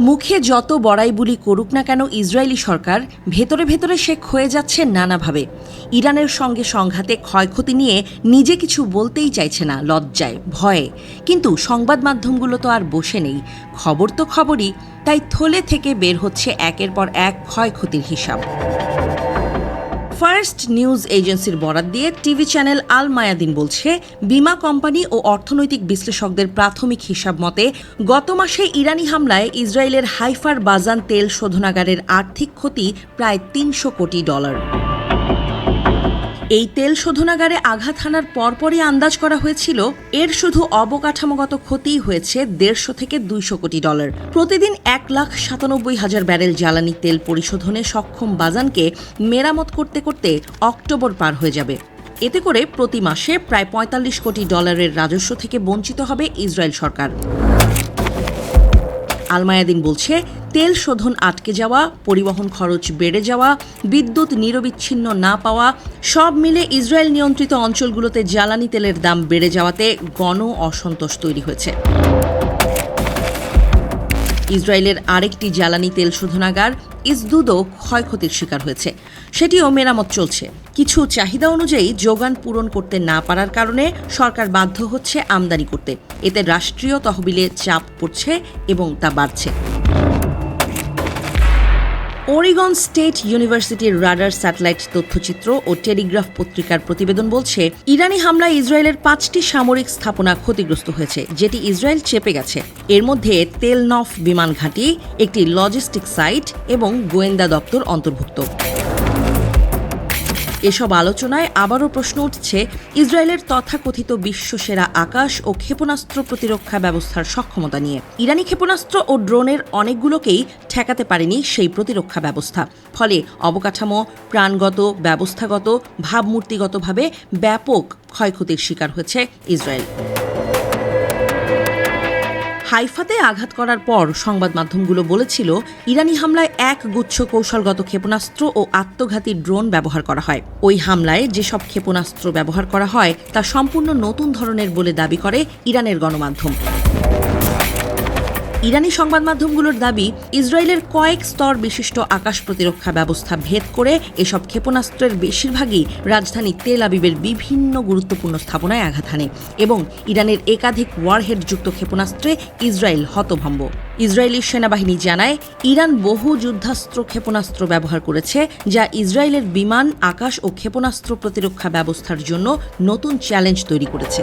মুখে যত বড়াই বুলি করুক না কেন ইসরায়েলি সরকার ভেতরে ভেতরে সে ক্ষয়ে যাচ্ছে নানাভাবে। ইরানের সঙ্গে সংঘাতে ক্ষয়ক্ষতি নিয়ে নিজে কিছু বলতেই চাইছে না, লজ্জায় ভয়ে। কিন্তু সংবাদ মাধ্যমগুলো তো আর বসে নেই, খবর তো খবরই। তাই থলে থেকে বের হচ্ছে একের পর এক ক্ষয়ক্ষতির হিসাব। ফার্স্ট নিউজ এজেন্সির বরাত দিয়ে টিভি চ্যানেল আল মায়াদিন বলছে, বিমা কোম্পানি ও অর্থনৈতিক বিশ্লেষকদের প্রাথমিক হিসাব মতে গত মাসে ইরানি হামলায় ইসরায়েলের হাইফার বাজান তেল শোধনাগারের আর্থিক ক্ষতি প্রায় $300 কোটি। এই তেল শোধনাগারে আঘাত হানার পরপরই আন্দাজ করা হয়েছিল এর শুধু অবকাঠামোগত ক্ষতিই হয়েছে $150 থেকে $200 কোটি। প্রতিদিন 1,97,000 ব্যারেল জ্বালানি তেল পরিশোধনে সক্ষম বাজানকে মেরামত করতে করতে অক্টোবর পার হয়ে যাবে। এতে করে প্রতি মাসে প্রায় $45 কোটি রাজস্ব থেকে বঞ্চিত হবে ইসরায়েল সরকার। আল মায়াদিন বলছে, তেল শোধন আটকে যাওয়া, পরিবহন খরচ বেড়ে যাওয়া, বিদ্যুৎ নিরবিচ্ছিন্ন না পাওয়া, সব মিলে ইসরায়েল নিয়ন্ত্রিত অঞ্চলগুলোতে জ্বালানি তেলের দাম বেড়ে যাওয়াতে গণ অসন্তোষ তৈরি হয়েছে। ইসরায়েলের আরেকটি জ্বালানি তেল শোধনাগার ইসদুদও ক্ষয়ক্ষতির শিকার হয়েছে, সেটিও মেরামত চলছে। কিছু চাহিদা অনুযায়ী যোগান পূরণ করতে না পারার কারণে সরকার বাধ্য হচ্ছে আমদানি করতে। এতে রাষ্ট্রীয় তহবিলে চাপ পড়ছে এবং তা বাড়ছে। ওরিগন স্টেট ইউনিভার্সিটির রাডার স্যাটেলাইট তথ্যচিত্র ও টেলিগ্রাফ পত্রিকার প্রতিবেদন বলছে, ইরানি হামলায় ইসরায়েলের 5টি সামরিক স্থাপনা ক্ষতিগ্রস্ত হয়েছে, যেটি ইসরায়েল চেপে গেছে। এর মধ্যে তেল নফ বিমান ঘাঁটি, একটি লজিস্টিক সাইট এবং গোয়েন্দা দপ্তর অন্তর্ভুক্ত। এসব আলোচনায় আবারও প্রশ্ন উঠছে ইসরায়েলের তথাকথিত বিশ্বসেরা আকাশ ও ক্ষেপণাস্ত্র প্রতিরক্ষা ব্যবস্থার সক্ষমতা নিয়ে। ইরানি ক্ষেপণাস্ত্র ও ড্রোনের অনেকগুলোকেই ঠেকাতে পারেনি সেই প্রতিরক্ষা ব্যবস্থা। ফলে অবকাঠামো, প্রাণগত, ব্যবস্থাগত, ভাবমূর্তিগতভাবে ব্যাপক ক্ষয়ক্ষতির শিকার হয়েছে ইসরায়েল। হাইফাতে আঘাত করার পর সংবাদ মাধ্যমগুলো বলেছিল, ইরানি হামলায় এক গুচ্ছ কৌশলগত ক্ষেপণাস্ত্র ও আত্মঘাতী ড্রোন ব্যবহার করা হয়। ওই হামলায় যেসব ক্ষেপণাস্ত্র ব্যবহার করা হয় তা সম্পূর্ণ নতুন ধরনের বলে দাবি করে ইরানের গণমাধ্যম। ইরানি সংবাদ মাধ্যমগুলোর দাবি, ইসরায়েলের কয়েক স্তর বিশিষ্ট আকাশ প্রতিরক্ষা ব্যবস্থা ভেদ করে এসব ক্ষেপণাস্ত্রের বেশিরভাগই রাজধানী তেল আবিবের বিভিন্ন গুরুত্বপূর্ণ স্থাপনায় আঘাত হানে এবং ইরানের একাধিক ওয়ারহেডযুক্ত ক্ষেপণাস্ত্রে ইসরায়েল হতভম্ব। ইসরায়েলি সেনাবাহিনী জানায়, ইরান বহু যুদ্ধাস্ত্র ক্ষেপণাস্ত্র ব্যবহার করেছে, যা ইসরায়েলের বিমান, আকাশ ও ক্ষেপণাস্ত্র প্রতিরক্ষা ব্যবস্থার জন্য নতুন চ্যালেঞ্জ তৈরি করেছে।